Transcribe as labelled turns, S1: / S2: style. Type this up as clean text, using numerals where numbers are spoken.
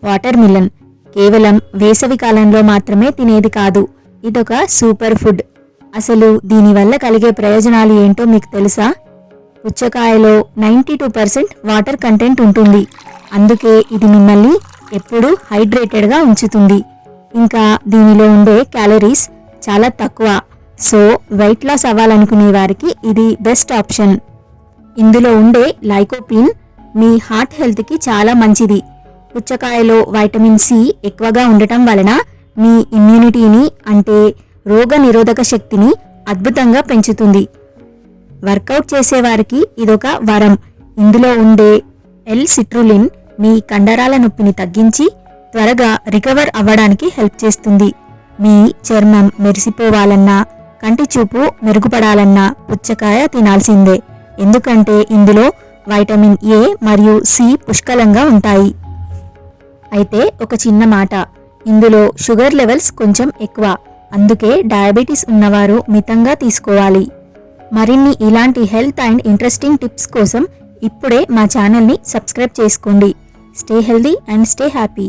S1: Water melon. కేవలం వేసవి కాలంలో మాత్రమే తినేది కాదు, ఇదొక సూపర్ ఫుడ్. అసలు దీనివల్ల కలిగే ప్రయోజనాలు ఏంటో మీకు తెలుసా? పుచ్చకాయలో 92% వాటర్ కంటెంట్ ఉంటుంది. అందుకే ఇది మిమ్మల్ని ఎప్పుడూ హైడ్రేటెడ్గా ఉంచుతుంది. ఇంకా దీనిలో ఉండే క్యాలరీస్ చాలా తక్కువ. సో వెయిట్ లాస్ అవ్వాలనుకునే వారికి ఇది బెస్ట్ ఆప్షన్. ఇందులో ఉండే లైకోపీన్ మీ హార్ట్ హెల్త్కి చాలా మంచిది. పుచ్చకాయలో వైటమిన్ సి ఎక్కువగా ఉండటం వలన మీ ఇమ్యూనిటీని అంటే రోగ నిరోధక శక్తిని అద్భుతంగా పెంచుతుంది. వర్కౌట్ చేసేవారికి ఇదొక వరం. ఇందులో ఉండే L-సిట్రులిన్ మీ కండరాల నొప్పిని తగ్గించి త్వరగా రికవర్ అవ్వడానికి హెల్ప్ చేస్తుంది. మీ చర్మం మెరిసిపోవాలన్నా, కంటి చూపు మెరుగుపడాలన్నా పుచ్చకాయ తినాల్సిందే. ఎందుకంటే ఇందులో వైటమిన్ ఏ మరియు సి పుష్కలంగా ఉంటాయి. అయితే ఒక చిన్న మాట, ఇందులో షుగర్ లెవెల్స్ కొంచెం ఎక్కువ. అందుకే డయాబెటీస్ ఉన్నవారు మితంగా తీసుకోవాలి. మరిన్ని ఇలాంటి హెల్త్ అండ్ ఇంట్రెస్టింగ్ టిప్స్ కోసం ఇప్పుడే మా ఛానల్ని సబ్స్క్రైబ్ చేసుకోండి. Stay healthy and stay happy.